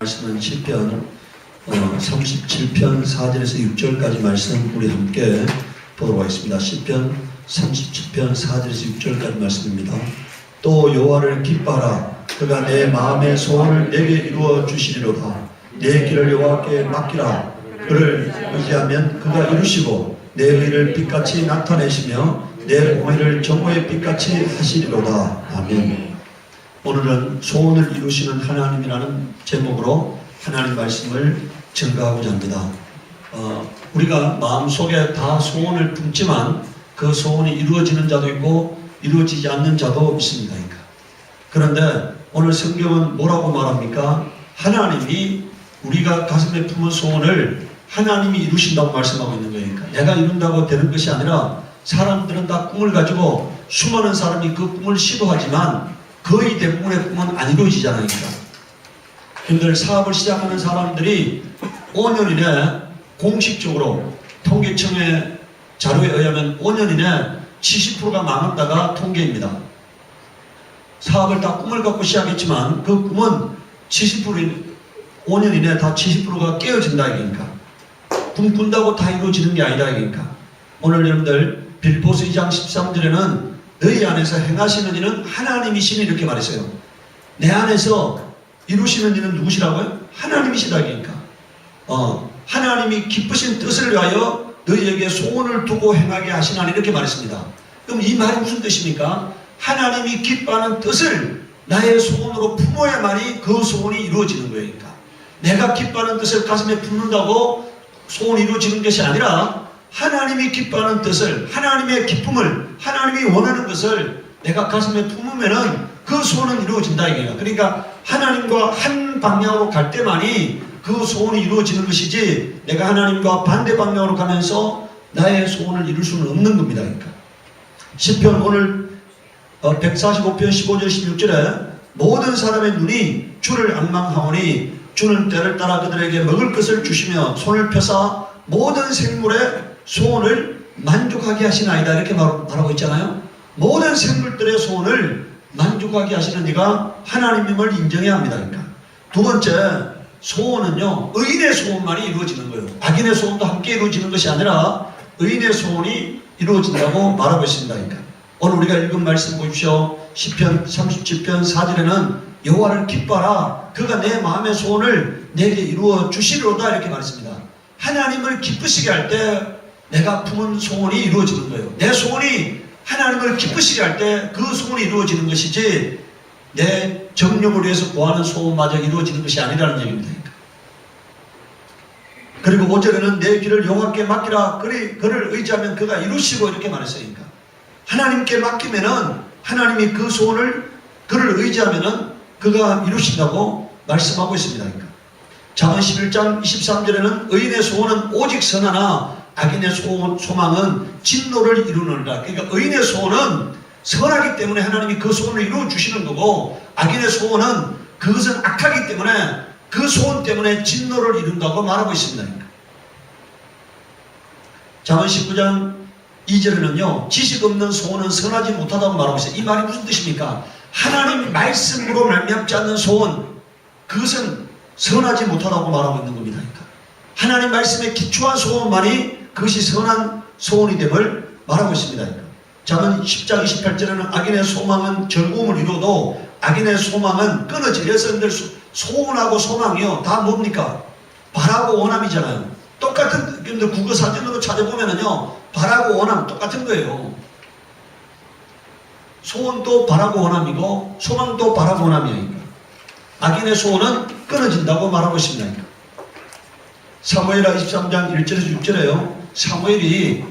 말씀은 시편 37편 4절에서 6절까지 말씀 우리 함께 보도록 하겠습니다. 시편 37편 4절에서 6절까지 말씀입니다. 또 여호와를 기뻐하라. 그가 내 마음의 소원을 내게 이루어 주시리로다. 내 길을 여호와께 맡기라. 그를 의지하면 그가 이루시고 내 의를 빛같이 나타내시며 내 공의를 정오의 빛같이 하시리로다. 아멘. 오늘은 소원을 이루시는 하나님이라는 제목으로 하나님 말씀을 증거하고자 합니다. 우리가 마음속에 다 소원을 품지만 그 소원이 이루어지는 자도 있고 이루어지지 않는 자도 있습니다. 그런데 오늘 성경은 뭐라고 말합니까? 하나님이 우리가 가슴에 품은 소원을 하나님이 이루신다고 말씀하고 있는 거니까 내가 이룬다고 되는 것이 아니라 사람들은 다 꿈을 가지고 수많은 사람이 그 꿈을 시도하지만 거의 대부분의 꿈은 안 이루어지잖아요. 여러분들 사업을 시작하는 사람들이 5년 이내 공식적으로 통계청의 자료에 의하면 5년 이내 70%가 망한다가 통계입니다. 사업을 다 꿈을 갖고 시작했지만 그 꿈은 5년 이내 다 70%가 깨어진다 이기니까 꿈 꾼다고 다 이루어지는 게 아니다 이기니까 오늘 여러분들 빌보스 2장 13절에는 너희 안에서 행하시는 이는 하나님이시니 이렇게 말했어요. 내 안에서 이루시는 이는 누구시라고요? 하나님이시다 이기니까 하나님이 기쁘신 뜻을 위하여 너희에게 소원을 두고 행하게 하시나니 이렇게 말했습니다. 그럼 이 말이 무슨 뜻입니까? 하나님이 기뻐하는 뜻을 나의 소원으로 품어야만이 그 소원이 이루어지는 거예요. 그러니까 내가 기뻐하는 뜻을 가슴에 품는다고 소원이 이루어지는 것이 아니라 하나님이 기뻐하는 뜻을, 하나님의 기쁨을, 하나님이 원하는 것을 내가 가슴에 품으면은 그 소원은 이루어진다 이거예요. 그러니까 하나님과 한 방향으로 갈 때만이 그 소원이 이루어지는 것이지 내가 하나님과 반대 방향으로 가면서 나의 소원을 이룰 수는 없는 겁니다. 그러니까 시편 오늘 145편 15절 16절에 모든 사람의 눈이 주를 앙망하오니 주는 때를 따라 그들에게 먹을 것을 주시며 손을 펴사 모든 생물의 소원을 만족하게 하시나이다 이렇게 말하고 있잖아요. 모든 생물들의 소원을 만족하게 하시는 이가 하나님임을 인정해야 합니다. 그러니까 두 번째 소원은요 의인의 소원만이 이루어지는 거예요. 악인의 소원도 함께 이루어지는 것이 아니라 의인의 소원이 이루어진다고 말하고 있습니다. 그러니까 오늘 우리가 읽은 말씀 보십시오. 시편 37편 4절에는 여호와를 기뻐하라. 그가 내 마음의 소원을 내게 이루어 주시리로다 이렇게 말했습니다. 하나님을 기쁘시게 할 때 내가 품은 소원이 이루어지는 거예요. 내 소원이 하나님을 기쁘시게 할 때 그 소원이 이루어지는 것이지 내 정력을 위해서 구하는 소원마저 이루어지는 것이 아니라는 얘기입니다. 그리고 5절에는 내 길을 여호와께 맡기라. 그를 의지하면 그가 이루시고 이렇게 말했어요. 그러니까 하나님께 맡기면은 하나님이 그 소원을 그를 의지하면은 그가 이루신다고 말씀하고 있습니다. 그러니까 잠언 11장 23절에는 의인의 소원은 오직 선하나 악인의 소망은 진노를 이루느니라. 그러니까 의인의 소원은 선하기 때문에 하나님이 그 소원을 이루어 주시는 거고 악인의 소원은 그것은 악하기 때문에 그 소원 때문에 진노를 이룬다고 말하고 있습니다. 잠언 19장 2절에는요 지식 없는 소원은 선하지 못하다고 말하고 있어요. 이 말이 무슨 뜻입니까? 하나님 말씀으로 말미암지 않는 소원 그것은 선하지 못하다고 말하고 있는 겁니다. 하나님 말씀에 기초한 소원만이 그것이 선한 소원이 됨을 말하고 있습니다. 잠언 10장 28절에는 악인의 소망은 즐거움을 이루어도 악인의 소망은 끊어지려서 소원하고 소망이요 다 뭡니까? 바라고 원함이잖아요. 똑같은 국어 사전으로 찾아보면은요 바라고 원함 똑같은 거예요. 소원도 바라고 원함이고 소망도 바라고 원함이에요. 악인의 소원은 끊어진다고 말하고 있습니다. 사무엘하 23장 1절에서 6절에요. 사무엘이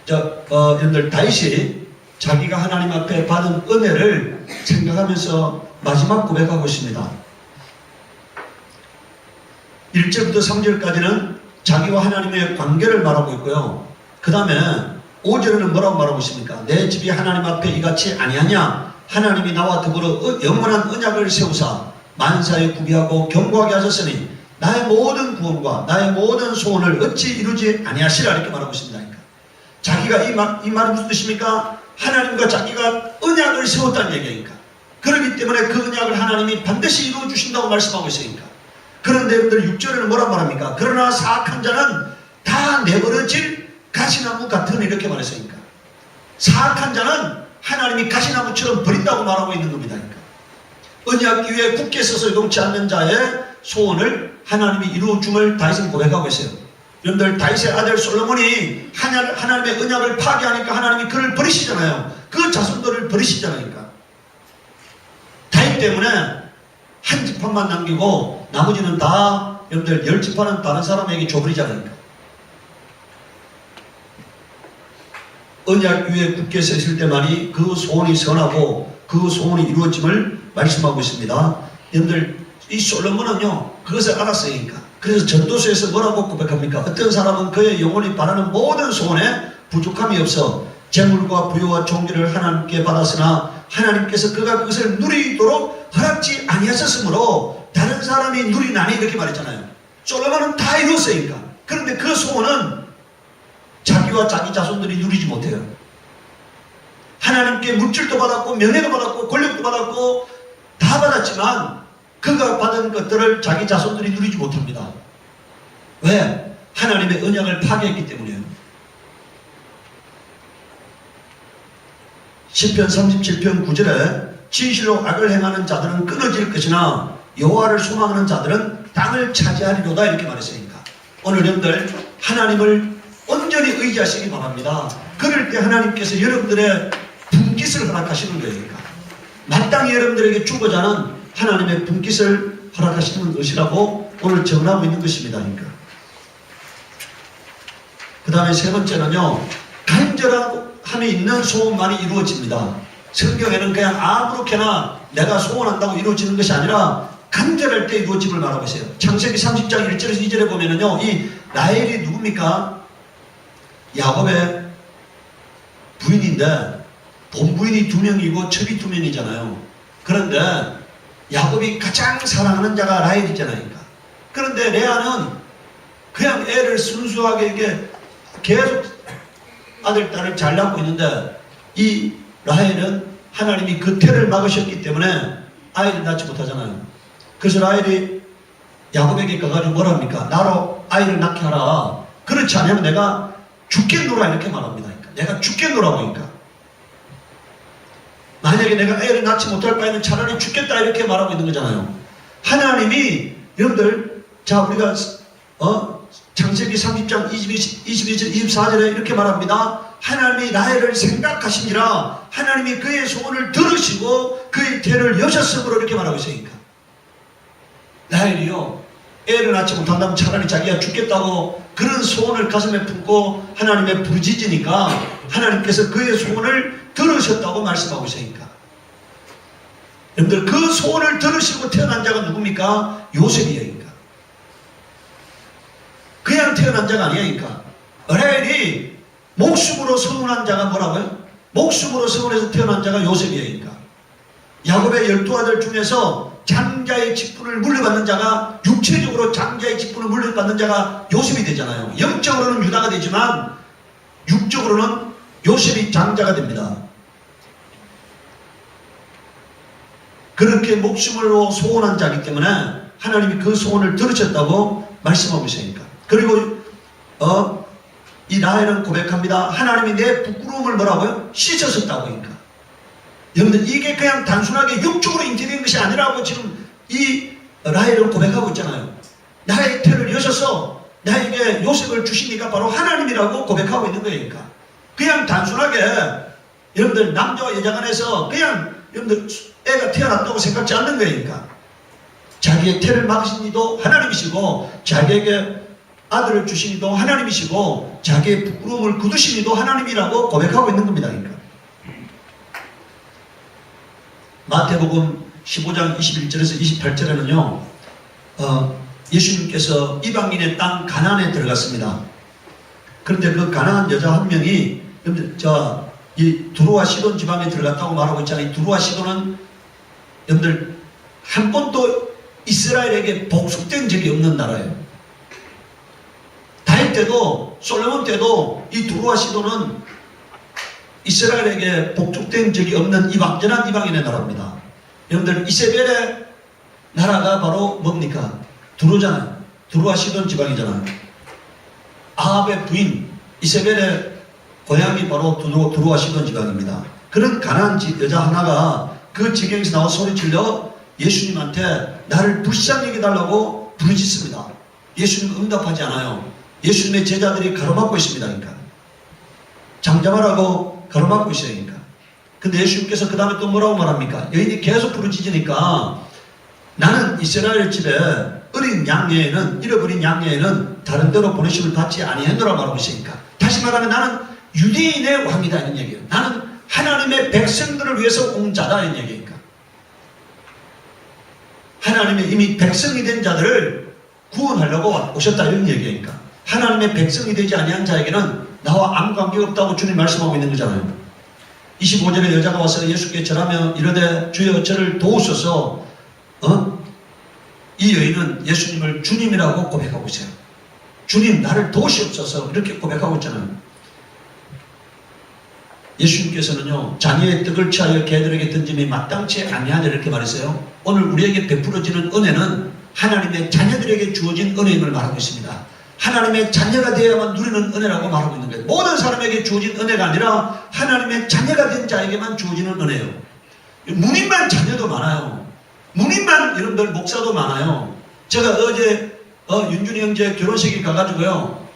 여러분들 다윗이 자기가 하나님 앞에 받은 은혜를 생각하면서 마지막 고백하고 있습니다. 1절부터 3절까지는 자기와 하나님의 관계를 말하고 있고요. 그 다음에 5절에는 뭐라고 말하고 있습니까? 내 집이 하나님 앞에 이같이 아니하냐? 하나님이 나와 더불어 영원한 언약을 세우사 만사에 구비하고 견고하게 하셨으니 나의 모든 구원과 나의 모든 소원을 어찌 이루지 아니하시라 이렇게 말하고 있습니다. 그러니까 자기가 이 말이 무슨 뜻입니까? 하나님과 자기가 언약을 세웠다는 얘기니까 그렇기 때문에 그 언약을 하나님이 반드시 이루어 주신다고 말씀하고 있으니까 그런데 여러분들 6절에는 뭐라 말합니까? 그러나 사악한 자는 다 내버려질 가시나무 같은, 이렇게 말했으니까 사악한 자는 하나님이 가시나무처럼 버린다고 말하고 있는 겁니다. 그러니까 언약 위에 굳게 서서 요동치 않는 자의 소원을 하나님이 이루어줌을 다윗은 고백하고 있어요. 여러분들 다윗의 아들 솔로몬이 하나님의 언약을 파괴하니까 하나님이 그를 버리시잖아요. 그 자손들을 버리시잖아요. 다윗 때문에 한 지파만 남기고 나머지는 다 여러분들 10지파는 다른 사람에게 줘버리잖아요. 언약 위에 굳게 서 있을 때만이 그 소원이 선하고 그 소원이 이루어짐을 말씀하고 있습니다. 여러분들 이 솔로몬은요 그것을 알았으니까, 그래서 전도서에서 뭐라고 고백합니까? 어떤 사람은 그의 영혼이 바라는 모든 소원에 부족함이 없어 재물과 부유와 종기를 하나님께 받았으나 하나님께서 그가 그것을 누리도록 허락지 아니하셨으므로 다른 사람이 누리나니, 이렇게 말했잖아요. 솔로몬은 다 이뤘으니까. 그런데 그 소원은 자기와 자기 자손들이 누리지 못해요. 하나님께 물질도 받았고 명예도 받았고 권력도 받았고 다 받았지만 그가 받은 것들을 자기 자손들이 누리지 못합니다. 왜? 하나님의 언약을 파괴했기 때문이에요. 시편 37편 9절에 진실로 악을 행하는 자들은 끊어질 것이나 여호와를 소망하는 자들은 땅을 차지하리로다, 이렇게 말했으니까 오늘 여러분들 하나님을 온전히 의지하시기 바랍니다. 그럴 때 하나님께서 여러분들의 분깃을 허락하시는 거예요. 그러니까 마땅히 여러분들에게 주고자 하는 하나님의 분깃을 허락하시는 것이라고 오늘 정하고 있는 것입니다. 그러니까 그 다음에 세 번째는요, 간절함이 있는 소원만이 이루어집니다. 성경에는 그냥 아무렇게나 내가 소원한다고 이루어지는 것이 아니라 간절할 때 이루어짐을 말하고 있어요. 창세기 30장 1절에서 2절에 보면은요, 이 라헬이 누굽니까? 야곱의 부인인데 본부인이 2명이고 첩이 2명이잖아요. 그런데 야곱이 가장 사랑하는 자가 라헬이잖아요. 그런데 레아는 그냥 애를 순수하게 이렇게 계속 아들, 딸을 잘 낳고 있는데 이 라헬은 하나님이 그 태를 막으셨기 때문에 아이를 낳지 못하잖아요. 그래서 라헬이 야곱에게 가가지고 뭐라 합니까? 나로 아이를 낳게 하라. 그렇지 않으면 내가 죽겠노라, 이렇게 말합니다. 내가 죽겠노라고 하니까. 만약에 내가 애를 낳지 못할 바에는 차라리 죽겠다, 이렇게 말하고 있는 거잖아요. 하나님이 여러분들, 자 우리가 창세기 30장 22절 24절에 이렇게 말합니다. 하나님이 라헬을 생각하시니라 하나님이 그의 소원을 들으시고 그의 태를 여셨으므로, 이렇게 말하고 있으니까 라헬이요 애를 낳지 못한다면 차라리 자기가 죽겠다고 그런 소원을 가슴에 품고 하나님의 부르짖으니까 하나님께서 그의 소원을 들으셨다고 말씀하고 있으니까 여러분들 그 소원을 들으시고 태어난 자가 누굽니까? 요셉이에요. 그냥 태어난 자가 아니니까. 라헬이 목숨으로 서운한 자가 뭐라고요? 목숨으로 서운해서 태어난 자가 요셉이니까. 야곱의 12아들 중에서 장자의 직분을 물려받는 자가, 육체적으로 장자의 직분을 물려받는 자가 요셉이 되잖아요. 영적으로는 유다가 되지만 육적으로는 요셉이 장자가 됩니다. 그렇게 목숨으로 소원한 자이기 때문에 하나님이 그 소원을 들으셨다고 말씀하고 있으니까. 그리고 이 라헬은 고백합니다. 하나님이 내 부끄러움을 뭐라고요? 씻으셨다고 하니까. 여러분들 이게 그냥 단순하게 육적으로 잉태된 것이 아니라고 지금 이 라헬은 고백하고 있잖아요. 나의 태를 여셔서 나에게 요셉을 주시니까 바로 하나님이라고 고백하고 있는 거니까. 그냥 단순하게 여러분들 남자와 여자 간에서 그냥 여러분들 애가 태어났다고 생각지 않는 거니까. 자기의 태를 막으신 이도 하나님이시고 자기에게 아들을 주신 이도 하나님이시고 자기의 부끄러움을 굳으신 이도 하나님이라고 고백하고 있는 겁니다. 그러니까. 마태복음 15장 21절에서 28절에는요 예수님께서 이방인의 땅 가나안에 들어갔습니다. 그런데 그 가나안 여자 한 명이 이 두로와 시돈 지방에 들어갔다고 말하고 있잖아요. 이 두로와 시돈은 여러분들 한 번도 이스라엘에게 복속된 적이 없는 나라예요. 다윗 때도 솔로몬 때도 이 두로와 시돈은 이스라엘에게 복속된 적이 없는 완전한 이방인의 나라입니다. 여러분들 이세벨의 나라가 바로 뭡니까? 두로잖아요. 두로와 시돈 지방이잖아요. 아합의 부인 이세벨의 고향이 바로 두로와 시돈 지방입니다. 그런 가난한 여자 하나가 그 지경에서 나와 소리질러 예수님한테 나를 불쌍히 여겨달라고 부르짖습니다. 예수님은 응답하지 않아요. 예수님의 제자들이 가로막고 있습니다. 그러니까 잠잠하라고 가로막고 있어요. 그러니까. 근데 예수님께서 그 다음에 또 뭐라고 말합니까? 여인이 계속 부르짖으니까 나는 이스라엘 집에 어린 양에는 잃어버린 양에는 다른 데로 보내심을 받지 아니했노라 말하고 있으니까 다시 말하면 나는 유대인의 왕이다 이런 얘기예요. 나는 하나님의 백성들을 위해서 온 자다 이런 얘기니까 하나님의 이미 백성이 된 자들을 구원하려고 오셨다 이런 얘기니까 하나님의 백성이 되지 아니한 자에게는 나와 아무 관계가 없다고 주님 말씀하고 있는 거잖아요. 25절에 여자가 와서 예수께 절하며 이르되 주여 저를 도우소서. 이 여인은 예수님을 주님이라고 고백하고 있어요. 주님 나를 도우시옵소서 이렇게 고백하고 있잖아요. 예수님께서는요 자녀의 떡을 취하여 개들에게 던짐이 마땅치 아니하다 이렇게 말했어요. 오늘 우리에게 베풀어지는 은혜는 하나님의 자녀들에게 주어진 은혜임을 말하고 있습니다. 하나님의 자녀가 되어야만 누리는 은혜라고 말하고 있는 거예요. 모든 사람에게 주어진 은혜가 아니라 하나님의 자녀가 된 자에게만 주어지는 은혜예요. 문인만 자녀도 많아요. 문인만 여러분들 목사도 많아요. 제가 어제 윤준이 형제 결혼식에 가가지고요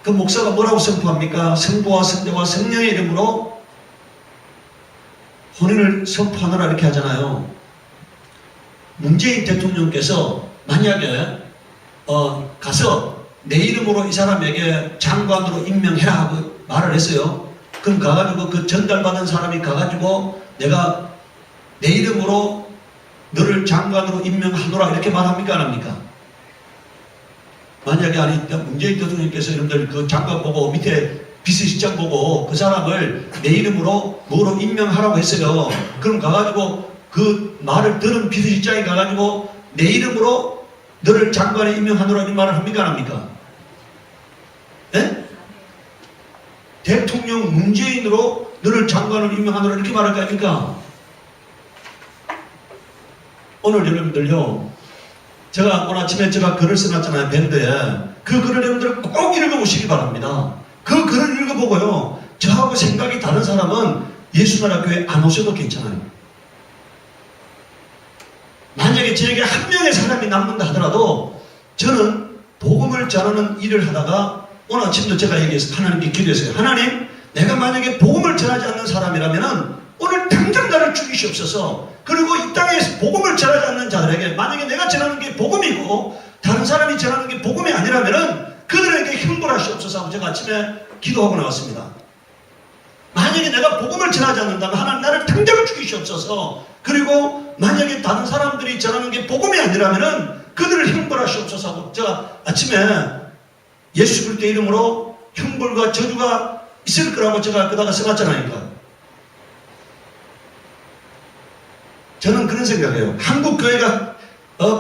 그 목사가 뭐라고 선포합니까? 성부와 성자와 성령의 이름으로 혼인을 선포하느라 이렇게 하잖아요. 문재인 대통령께서 만약에 가서 내 이름으로 이 사람에게 장관으로 임명해라 하고 말을 했어요. 그럼 가가지고 그 전달받은 사람이 가가지고 내가 내 이름으로 너를 장관으로 임명하노라 이렇게 말합니까 안 합니까? 만약에 아니 문재인 대통령께서 여러분들 그 장관 보고 밑에 비서실장 보고 그 사람을 내 이름으로 뭐로 임명하라고 했어요. 그럼 가가지고 그 말을 들은 비서실장이 가가지고 내 이름으로 너를 장관에 임명하노라 이 말을 합니까 안 합니까? 네? 대통령 문재인으로 너를 장관으로 임명하노라 이렇게 말할 거 아닙니까? 오늘 여러분들요 제가 오늘 아침에 제가 글을 써놨잖아요. 밴드에 그 글을 여러분들 꼭 읽어보시기 바랍니다. 그 글을 읽어보고요 저하고 생각이 다른 사람은 예수나라 교회 안 오셔도 괜찮아요. 만약에 저에게 한 명의 사람이 남는다 하더라도 저는 복음을 전하는 일을 하다가 오늘 아침도 제가 얘기해서 하나님께 기도했어요. 하나님 내가 만약에 복음을 전하지 않는 사람이라면 오늘 당장 나를 죽이시옵소서. 그리고 이 땅에서 복음을 전하지 않는 자들에게 만약에 내가 전하는 게 복음이고 다른 사람이 전하는 게 복음이 아니라면 그들에게 형벌하시옵소서 하고 제가 아침에 기도하고 나왔습니다. 만약에 내가 복음을 전하지 않는다면 하나님 나를 당장 죽이시옵소서. 그리고 만약에 다른 사람들이 전하는 게 복음이 아니라면 그들을 형벌하시옵소서 하고 제가 아침에 예수 그리스도의 이름으로 형벌과 저주가 있을 거라고 제가 그다가 써놨잖아요. 저는 그런 생각이에요. 한국 교회가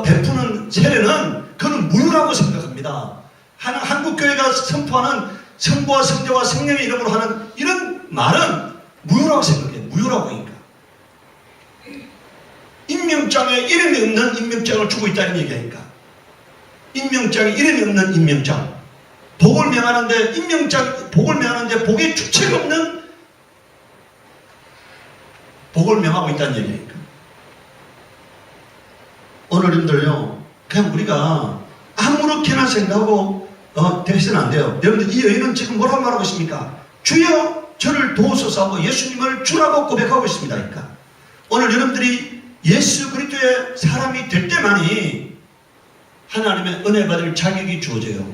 베푸는 세례는 그건 무효라고 생각합니다. 한국 교회가 선포하는 성부와 성자와 성령의 이름으로 하는 이런 말은 무효라고 생각해요. 무효라고 하니까. 임명장에 이름이 없는 임명장을 주고 있다는 얘기하니까. 임명장에 이름이 없는 임명장. 복을 명하는데 복을 명하는데 복의 주체가 없는 복을 명하고 있다는 얘기니까. 오늘 여러분들요 그냥 우리가 아무렇게나 생각하고 되시면 안 돼요. 여러분들 이 여인은 지금 뭐라고 말하고 있습니까? 주여 저를 도우소서 하고 예수님을 주라고 고백하고 있습니다. 그러니까 오늘 여러분들이 예수 그리스도의 사람이 될 때만이 하나님의 은혜 받을 자격이 주어져요.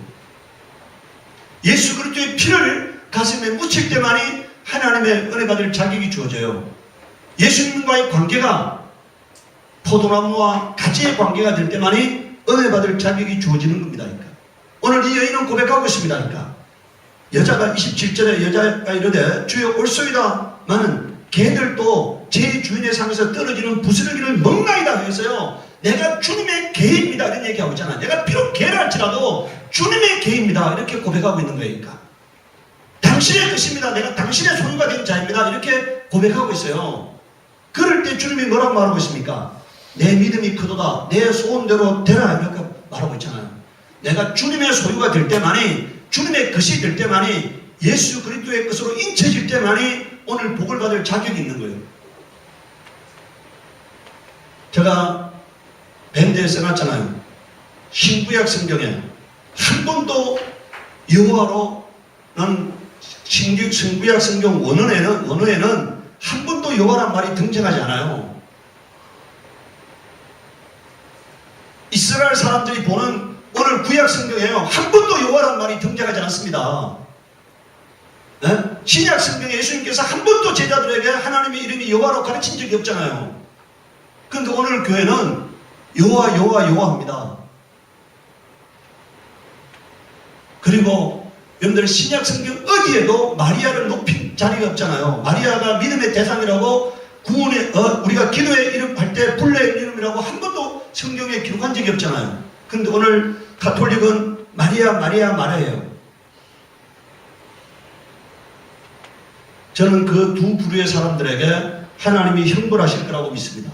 예수 그리스도의 피를 가슴에 묻힐 때만이 하나님의 은혜 받을 자격이 주어져요. 예수님과의 관계가 포도나무와 가지의 관계가 될 때만이 은혜 받을 자격이 주어지는 겁니다. 그러니까. 오늘 이 여인은 고백하고 있습니다. 그러니까. 여자가 27절에 여자가 이르되 주여 올소이다마는 개들도 제 주인의 상에서 떨어지는 부스러기를 먹나이다 해서요. 내가 주님의 개입니다. 이런 얘기하고 있잖아요. 내가 비록 개라 할지라도 주님의 개입니다. 이렇게 고백하고 있는 거예요. 그러니까. 당신의 것입니다. 내가 당신의 소유가 된 자입니다. 이렇게 고백하고 있어요. 그럴 때 주님이 뭐라고 말하고 있습니까? 내 믿음이 크도다. 내 소원대로 되라. 이렇게 말하고 있잖아요. 내가 주님의 소유가 될 때만이, 주님의 것이 될 때만이, 예수 그리스도의 것으로 인쳐질 때만이 오늘 복을 받을 자격이 있는 거예요. 제가 밴드에 써놨잖아요. 신구약 성경에 한 번도 여호와로는 신구약 성경 원어에는 한 번도 여호와란 말이 등장하지 않아요. 이스라엘 사람들이 보는 오늘 구약 성경에요. 한 번도 여호와란 말이 등장하지 않습니다. 네? 신약 성경에 예수님께서 한 번도 제자들에게 하나님의 이름이 여호와로 가르친 적이 없잖아요. 그런데 오늘 교회는 여호와 여호와 여호와입니다. 그리고 여러분들 신약 성경 어디에도 마리아를 높인 자리가 없잖아요. 마리아가 믿음의 대상이라고 구원의 우리가 기도의 이름 할 때 불례의 이름이라고 한 번도 성경에 기록한 적이 없잖아요. 그런데 오늘 가톨릭은 마리아 마리아 마리아예요. 저는 그 두 부류의 사람들에게 하나님이 형벌하실 거라고 믿습니다.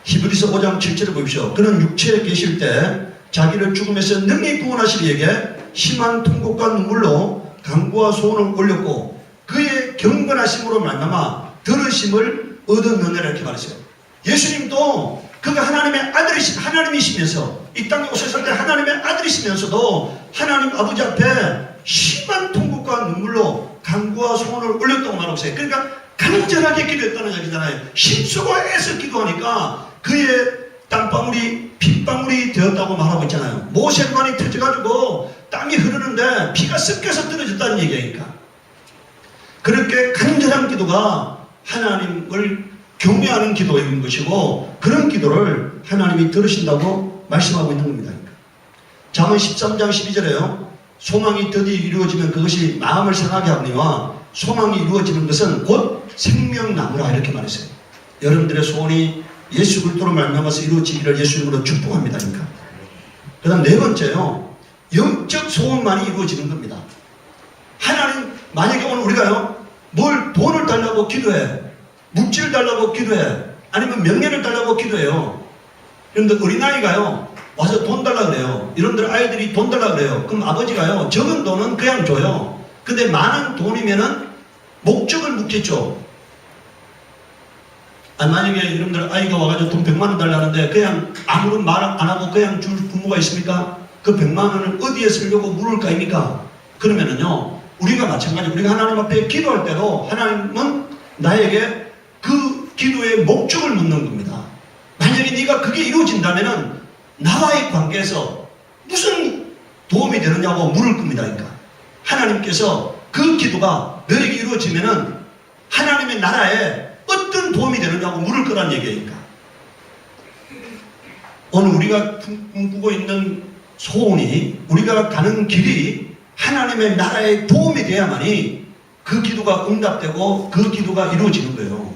히브리서 5장 7절을 보십시오. 그는 육체에 계실 때 자기를 죽음에서 능히 구원하시리 이에게 심한 통곡과 눈물로 간구와 소원을 올렸고 그의 경건하심으로 말미암아 들으심을 얻었느니라 이렇게 말했어요. 예수님도 그가 하나님의 아들이신 하나님이시면서 이 땅에 오셨을 때 하나님의 아들이시면서도 하나님 아버지 앞에 심한 통곡과 눈물로 간구와 소원을 올렸다고 말하고 있어요. 그러니까 간절하게 기도했다는 얘기잖아요. 힘쓰고 애써 기도하니까 그의 땀방울이 핏방울이 되었다고 말하고 있잖아요. 모세관이 터져가지고 땀이 흐르는데 피가 섞여서 떨어졌다는 얘기니까. 그렇게 간절한 기도가 하나님을 경외하는 기도인 것이고 그런 기도를 하나님이 들으신다고 말씀하고 있는 겁니다. 잠언 13장 12절에요. 소망이 드디어 이루어지면 그것이 마음을 상하게 하거니와 소망이 이루어지는 것은 곧 생명나무라 이렇게 말했어요. 여러분들의 소원이 예수 그리스도로 말미암아서 이루어지기를 예수님으로 축복합니다. 그러니까. 그 다음 네 번째요. 영적 소원만이 이루어지는 겁니다. 하나님 만약에 오늘 우리가요 뭘 돈을 달라고 기도해, 물질을 달라고 기도해, 아니면 명예를 달라고 기도해요. 그런데 어린아이가요 와서 돈 달라 그래요. 여러분들 아이들이 돈 달라 그래요. 그럼 아버지가요 적은 돈은 그냥 줘요. 근데 많은 돈이면은 목적을 묻겠죠. 만약에 여러분들 아이가 와가지고 돈 100만 원 달라는데 그냥 아무런 말 안 하고 그냥 줄 부모가 있습니까? 그 100만 원을 어디에 쓰려고 물을 거 아닙니까? 그러면은요 우리가 마찬가지 우리가 하나님 앞에 기도할 때도 하나님은 나에게 그 기도의 목적을 묻는 겁니다. 만약에 네가 그게 이루어진다면은 나와의 관계에서 무슨 도움이 되느냐고 물을 겁니다. 그러니까 하나님께서 그 기도가 너에게 이루어지면은 하나님의 나라에 어떤 도움이 되느냐고 물을 거란 얘기니까. 오늘 우리가 꿈꾸고 있는 소원이 우리가 가는 길이 하나님의 나라에 도움이 돼야만이 그 기도가 응답되고 그 기도가 이루어지는 거예요.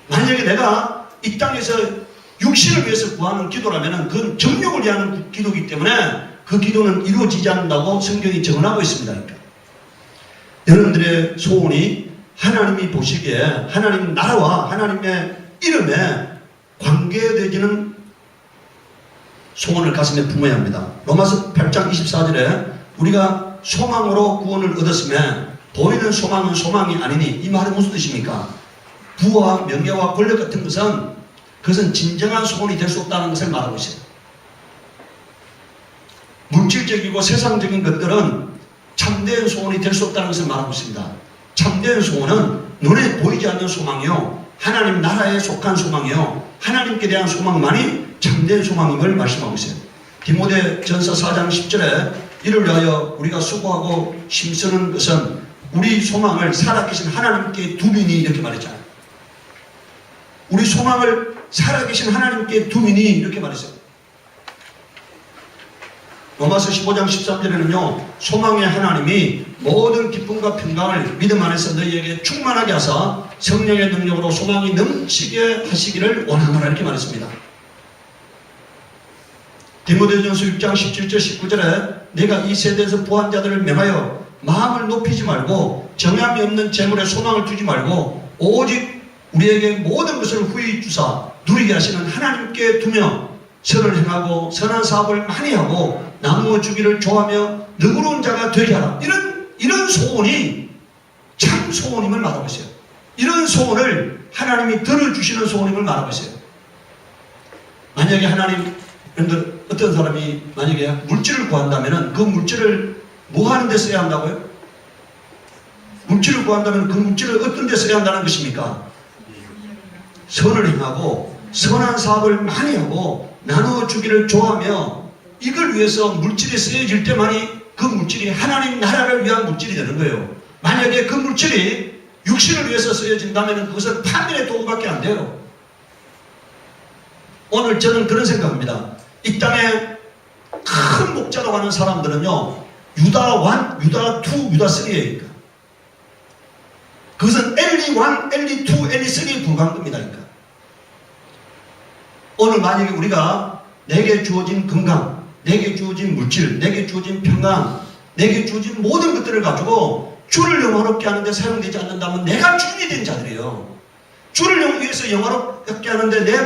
만약에 내가 이 땅에서 육신을 위해서 구하는 기도라면 그건 정욕을 위한 기도이기 때문에 그 기도는 이루어지지 않는다고 성경이 정언하고 있습니다. 그러니까. 여러분들의 소원이 하나님이 보시기에 하나님 나라와 하나님의 이름에 관계되지는 소원을 가슴에 품어야 합니다. 로마서 8장 24절에 우리가 소망으로 구원을 얻었으면 보이는 소망은 소망이 아니니 이 말은 무슨 뜻입니까? 부와 명예와 권력 같은 것은 그것은 진정한 소원이 될 수 없다는 것을 말하고 있어요. 물질적이고 세상적인 것들은 참된 소원이 될 수 없다는 것을 말하고 있습니다. 참된 소원은 눈에 보이지 않는 소망이요 하나님 나라에 속한 소망이요 하나님께 대한 소망만이 참된 소망임을 말씀하고 있어요. 디모데전서 4장 10절에 이를 위하여 우리가 수고하고 힘쓰는 것은 우리 소망을 살아계신 하나님께 두미니 이렇게 말했잖아요. 우리 소망을 살아계신 하나님께 두미니 이렇게 말했어요. 로마서 15장 13절에는요 소망의 하나님이 모든 기쁨과 평강을 믿음 안에서 너희에게 충만하게 하사 성령의 능력으로 소망이 넘치게 하시기를 원하노라 이렇게 말했습니다. 디모데전서 6장 17절 19절에 내가 이 세대에서 부한 자들을 명하여 마음을 높이지 말고 정함이 없는 재물에 소망을 두지 말고 오직 우리에게 모든 것을 후히 주사 누리게 하시는 하나님께 두며 선을 행하고 선한 사업을 많이 하고 나누어 주기를 좋아하며 너그러운 자가 되게 하라. 이런 소원이 참 소원임을 말하고 있어요. 이런 소원을 하나님이 들어주시는 소원임을 말하고 있어요. 만약에 하나님, 여러분들 어떤 사람이 만약에 물질을 구한다면 그 물질을 뭐 하는 데 써야 한다고요? 물질을 구한다면 그 물질을 어떤 데 써야 한다는 것입니까? 선을 행하고 선한 사업을 많이 하고 나누어 주기를 좋아하며 이걸 위해서 물질이 쓰여질 때만이 그 물질이 하나님 나라를 위한 물질이 되는 거예요. 만약에 그 물질이 육신을 위해서 쓰여진다면 그것은 파멸의 도구밖에 안 돼요. 오늘 저는 그런 생각합니다. 이 땅에 큰 목자라고 하는 사람들은요, 유다 1, 유다 2, 유다 3예요. 그것은 엘리 1, 엘리 2, 엘리 3에 불과한 겁니다. 그러니까. 오늘 만약에 우리가 내게 주어진 건강, 내게 주어진 물질, 내게 주어진 평강, 내게 주어진 모든 것들을 가지고 주를 영화롭게 하는데 사용되지 않는다면 내가 주인이 된 자들이에요. 주를 위해서 영화롭게 하는데 내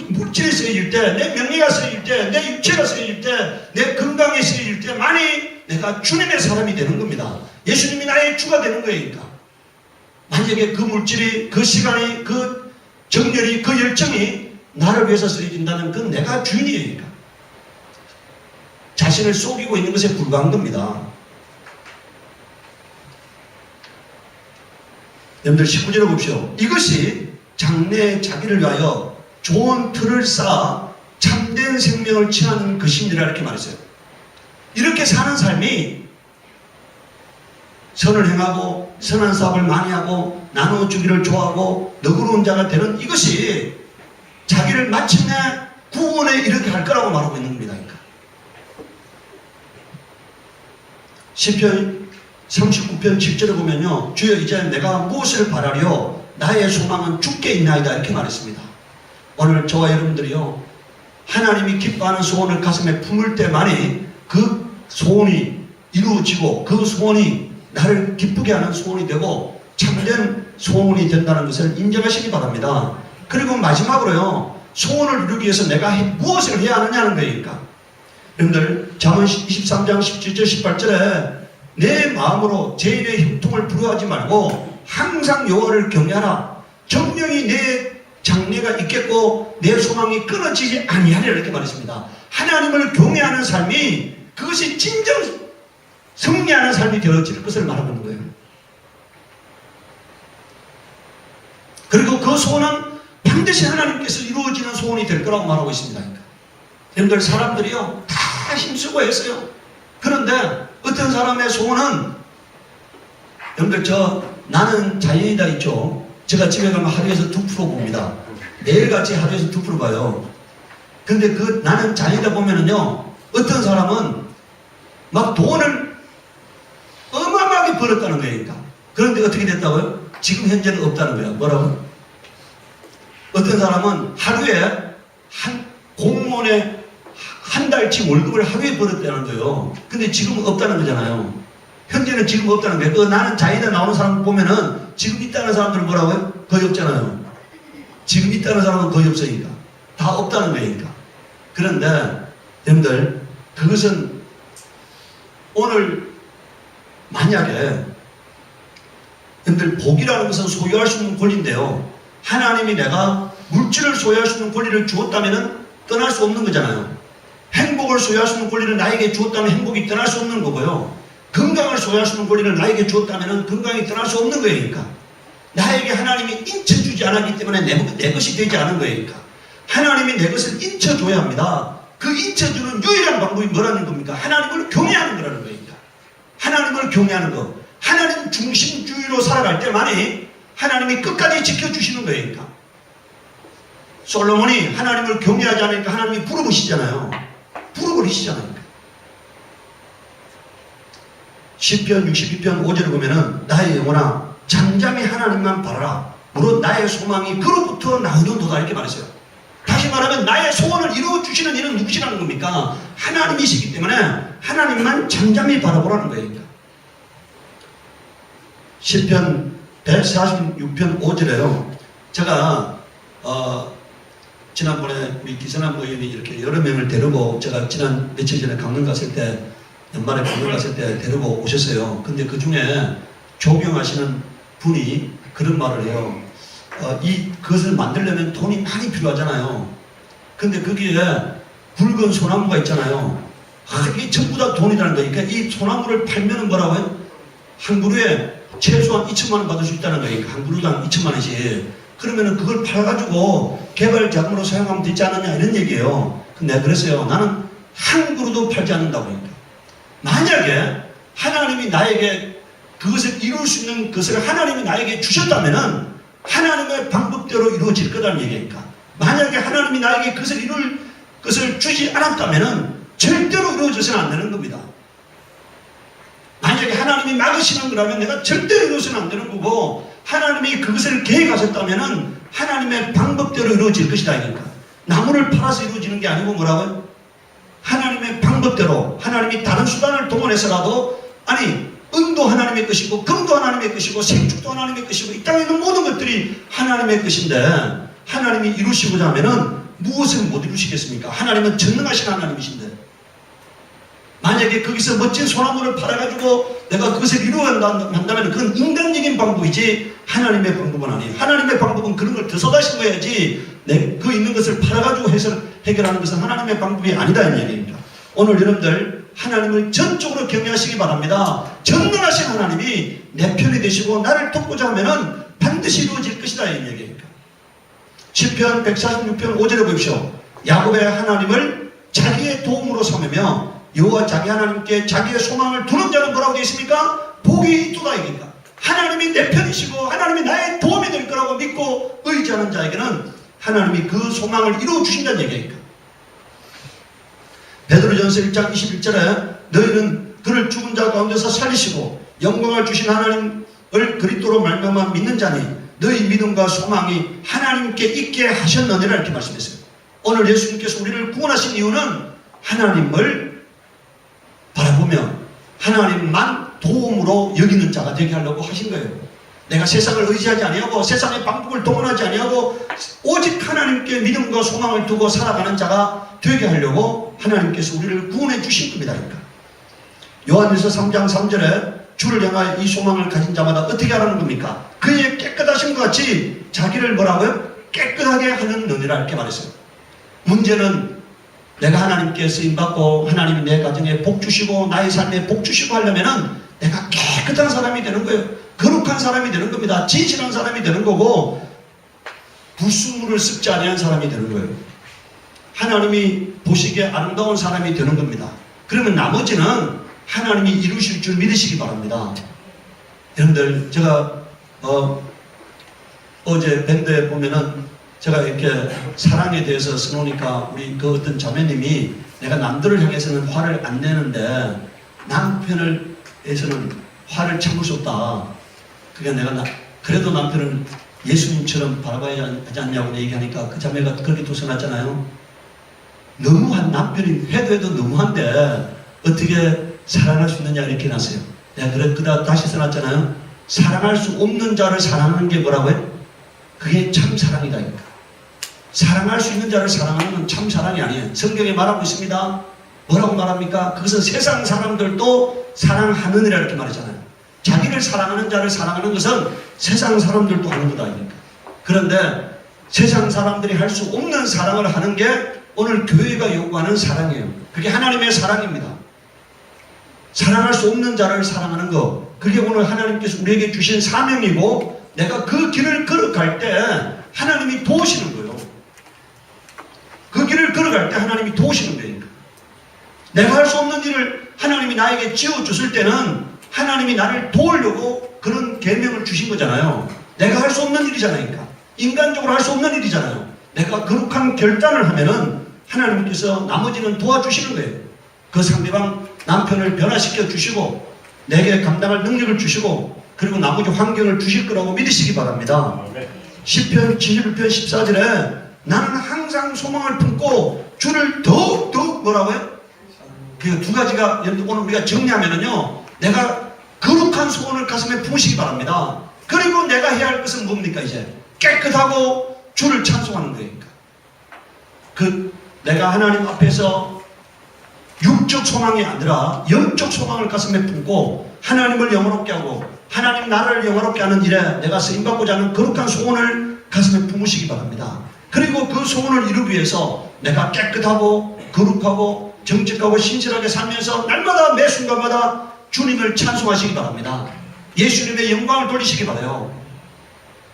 물질이 쓰여질 때, 내 명예가 쓰여질 때, 내 육체가 쓰여질 때, 내 건강이 쓰여질 때만이 내가 주님의 사람이 되는 겁니다. 예수님이 나의 주가 되는 거예요. 그러니까. 만약에 그 물질이, 그 시간이, 그 정열이, 그 열정이 나를 위해서 쓰여진다면 그건 내가 주인이에요. 그러니까. 자신을 속이고 있는 것에 불과한 겁니다. 여러분들 19절을 봅시오. 이것이 장래에 자기를 위하여 좋은 틀을 쌓아 참된 생명을 취하는 것입니다. 이렇게 말했어요. 이렇게 사는 삶이 선을 행하고 선한 사업을 많이 하고 나누어 주기를 좋아하고 너그러운 자가 되는 이것이 자기를 마침내 구원에 이르게 할 거라고 말하고 있는 겁니다. 그러니까. 시편 39편 7절에 보면요, 주여 이제 내가 무엇을 바라리요? 나의 소망은 주께 있나이다. 이렇게 말했습니다. 오늘 저와 여러분들이요, 하나님이 기뻐하는 소원을 가슴에 품을 때만이 그 소원이 이루어지고 그 소원이 나를 기쁘게 하는 소원이 되고 참된 소원이 된다는 것을 인정하시기 바랍니다. 그리고 마지막으로요, 소원을 이루기 위해서 내가 무엇을 해야 하느냐는 거니까. 여러분들 잠언 23장 17절 18절에 내 마음으로 죄인의 형통을 부러워하지 말고 항상 여호와를 경외하라. 정령이 내 장래가 있겠고 내 소망이 끊어지지 아니하리라. 이렇게 말했습니다. 하나님을 경외하는 삶이 그것이 진정 승리하는 삶이 되어질 것을 말하고 있는 거예요. 그리고 그 소원은 반드시 하나님께서 이루어지는 소원이 될 거라고 말하고 있습니다. 여러분들 사람들이요 다 힘쓰고 했어요. 그런데 어떤 사람의 소원은, 여러분들 나는 자연이다 있죠. 제가 집에 가면 하루에서 2% 봅니다. 매일같이 하루에서 2% 봐요. 근데 그 나는 자연이다 보면은요, 어떤 사람은 막 돈을 어마어마하게 벌었다는 거예요. 그러니까. 그런데 어떻게 됐다고요? 지금 현재는 없다는 거예요. 뭐라고? 어떤 사람은 하루에 공무원의 한 달치 월급을 하루에 벌었다는 거예요. 근데 지금은 없다는 거잖아요. 현재는 지금 없다는 거예요. 나는 자연에 나오는 사람 보면은 지금 있다는 사람들은 뭐라고요? 거의 없잖아요. 지금 있다는 사람은 거의 없으니까. 다 없다는 거니까. 그런데 여러분들 그것은 오늘 만약에 여러분들 복이라는 것은 소유할 수 있는 권리인데요. 하나님이 내가 물질을 소유할 수 있는 권리를 주었다면 떠날 수 없는 거잖아요. 행복을 소유할 수 있는 권리를 나에게 주었다면 행복이 떠날 수 없는 거고요. 건강을 소유할 수 있는 권리를 나에게 주었다면 건강이 떠날 수 없는 거예요. 그러니까. 나에게 하나님이 인쳐주지 않았기 때문에 내 것이 되지 않은 거예요. 그러니까. 하나님이 내 것을 인쳐줘야 합니다. 그 인쳐주는 유일한 방법이 뭐라는 겁니까? 하나님을 경외하는 거라는 거예요. 그러니까. 하나님을 경외하는 거. 하나님 중심주의로 살아갈 때만이 하나님이 끝까지 지켜주시는 거예요. 그러니까. 솔로몬이 하나님을 경외하지 않으니까 하나님이 부르시잖아요. 부르시잖아요. 시편 62편 5절을 보면은 나의 영혼아 잠잠히 하나님만 바라라. 무릇 나의 소망이 그로부터 나오는도다. 이렇게 말했어요. 다시 말하면 나의 소원을 이루어주시는 이는 누구시라는 겁니까? 하나님이시기 때문에 하나님만 잠잠히 바라보라는 거예요. 시편 146편 5절에요. 제가 지난번에 우리 기선남 의원이 이렇게 여러 명을 데리고 제가 지난 며칠 전에 강릉 갔을 때 연말에 강릉 갔을 때 데리고 오셨어요. 근데 그 중에 조경하시는 분이 그런 말을 해요. 그것을 만들려면 돈이 많이 필요하잖아요. 근데 거기에 굵은 소나무가 있잖아요. 이게 전부 다 돈이라는 거니까 이 소나무를 팔면은 뭐라고요? 한 그루에 최소한 2천만 원 받을 수 있다는 거니까 한 그루당 2천만 원씩. 그러면은 그걸 팔아가지고 개발 자금으로 사용하면 되지 않느냐 이런 얘기예요. 근데 내가 그랬어요. 나는 한 그루도 팔지 않는다고 합니다. 만약에 하나님이 나에게 그것을 이룰 수 있는 것을 하나님이 나에게 주셨다면은 하나님의 방법대로 이루어질 거라는 얘기니까. 만약에 하나님이 나에게 그것을 이룰 것을 주지 않았다면은 절대로 이루어져서는 안 되는 겁니다. 만약에 하나님이 막으시는 거라면 내가 절대로 이루어서는 안 되는 거고, 하나님이 그것을 계획하셨다면은 하나님의 방법대로 이루어질 것이다 이니까. 나무를 팔아서 이루어지는 게 아니고 뭐라고요? 하나님의 방법대로, 하나님이 다른 수단을 동원해서라도, 아니 은도 하나님의 것이고 금도 하나님의 것이고 생축도 하나님의 것이고 이 땅에 있는 모든 것들이 하나님의 것인데, 하나님이 이루시고자 하면은 무엇을 못 이루시겠습니까? 하나님은 전능하신 하나님이신데, 만약에 거기서 멋진 소나무를 팔아가지고 내가 그것을 이루어간다면 그건 인간적인 방법이지 하나님의 방법은 아니에요. 하나님의 방법은 그런 걸 더 쏟아신 거야지 그 있는 것을 팔아가지고 해결하는 것은 하나님의 방법이 아니다 이 얘기입니다. 오늘 여러분들 하나님을 전적으로 경외하시기 바랍니다. 전능하신 하나님이 내 편이 되시고 나를 돕고자 하면은 반드시 이루어질 것이다 이 얘기입니다. 시편 146편 5절에 보십시오. 야곱의 하나님을 자기의 도움으로 삼으며 여호와 자기 하나님께 자기의 소망을 두는 자는 뭐라고 되어 있습니까? 복이 있도다 이깁니다. 하나님이 내 편이시고 하나님이 나의 도움이 될 거라고 믿고 의지하는 자에게는 하나님이 그 소망을 이루어 주신다는 얘기니까. 베드로전서 1장 21절에 너희는 그를 죽은 자 가운데서 살리시고 영광을 주신 하나님을 그리스도로 말미암아 믿는 자니 너희 믿음과 소망이 하나님께 있게 하셨느니라 이렇게 말씀했어요. 오늘 예수님께서 우리를 구원하신 이유는 하나님을 바라보며 하나님만 도움으로 여기는 자가 되게 하려고 하신 거예요. 내가 세상을 의지하지 아니하고 세상의 방법을 동원하지 아니하고 오직 하나님께 믿음과 소망을 두고 살아가는 자가 되게 하려고 하나님께서 우리를 구원해 주신 겁니다. 그러니까. 요한일서 3장 3절에 주를 향하여 이 소망을 가진 자마다 어떻게 하라는 겁니까? 그의 깨끗하심과 같이 자기를 뭐라고요? 깨끗하게 하는 너니라 이렇게 말했어요. 문제는 내가 하나님께 쓰임받고 하나님이 내 가정에 복 주시고 나의 삶에 복 주시고 하려면은 내가 깨끗한 사람이 되는 거예요. 거룩한 사람이 되는 겁니다. 진실한 사람이 되는 거고 불순물을 습지 아니한 사람이 되는 거예요. 하나님이 보시기에 아름다운 사람이 되는 겁니다. 그러면 나머지는 하나님이 이루실 줄 믿으시기 바랍니다. 여러분들 제가 어제 밴드에 보면은 제가 이렇게 사랑에 대해서 써놓으니까 우리 그 어떤 자매님이 내가 남들을 향해서는 화를 안 내는데 남편을 해서는 화를 참을 수 없다. 그러니까 내가 그래도 남편은 예수님처럼 바라봐야 하지 않냐고 얘기하니까 그 자매가 그렇게 또 써놨잖아요. 너무한 남편이 해도 너무한데 어떻게 사랑할 수 있느냐 이렇게 해놨어요. 내가 그다 다시 써놨잖아요. 사랑할 수 없는 자를 사랑하는 게 뭐라고요? 그게 참 사랑이다. 사랑할 수 있는 자를 사랑하는 건 참 사랑이 아니에요. 성경에 말하고 있습니다. 뭐라고 말합니까? 그것은 세상 사람들도 사랑하느니라 이렇게 말하잖아요. 자기를 사랑하는 자를 사랑하는 것은 세상 사람들도 하는 거다. 그런데 세상 사람들이 할 수 없는 사랑을 하는 게 오늘 교회가 요구하는 사랑이에요. 그게 하나님의 사랑입니다. 사랑할 수 없는 자를 사랑하는 것, 그게 오늘 하나님께서 우리에게 주신 사명이고 내가 그 길을 걸어갈 때 하나님이 도우시는 거예요. 그 길을 걸어갈 때 하나님이 도우시는 거예요. 내가 할 수 없는 일을 하나님이 나에게 지어줬을 때는 하나님이 나를 도우려고 그런 계명을 주신 거잖아요. 내가 할 수 없는 일이잖아요. 인간적으로 할 수 없는 일이잖아요. 내가 거룩한 결단을 하면은 하나님께서 나머지는 도와주시는 거예요. 그 상대방 남편을 변화시켜 주시고 내게 감당할 능력을 주시고 그리고 나머지 환경을 주실 거라고 믿으시기 바랍니다. 시편 71편 14절에 나는 항상 소망을 품고 주를 더욱 뭐라고요? 그 두 가지가 오늘 우리가 정리하면은요, 내가 거룩한 소원을 가슴에 품으시기 바랍니다. 그리고 내가 해야 할 것은 뭡니까? 이제 깨끗하고 주를 찬송하는 거니까. 내가 하나님 앞에서 육적 소망이 아니라 영적 소망을 가슴에 품고 하나님을 영화롭게 하고 하나님 나라를 영화롭게 하는 일에 내가 쓰임받고자 하는 거룩한 소원을 가슴에 품으시기 바랍니다. 그리고 그 소원을 이루기 위해서 내가 깨끗하고 거룩하고 정직하고 신실하게 살면서 날마다 매 순간마다 주님을 찬송하시기 바랍니다. 예수님의 영광을 돌리시기 바라요.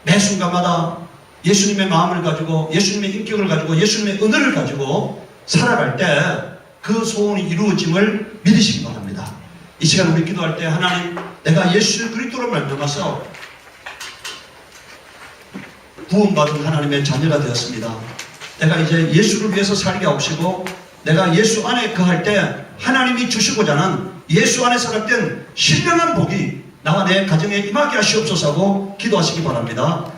매 순간마다 예수님의 마음을 가지고 예수님의 인격을 가지고 예수님의 은혜를 가지고 살아갈 때 그 소원이 이루어짐을 믿으시기 바랍니다. 이 시간 우리 기도할 때 하나님, 내가 예수 그리스도로 말미암아서 구원받은 하나님의 자녀가 되었습니다. 내가 이제 예수를 위해서 살게 하시고 내가 예수 안에 거할 때 하나님이 주시고자 하는 예수 안에 살았던 신령한 복이 나와 내 가정에 임하게 하시옵소서 하고 기도하시기 바랍니다.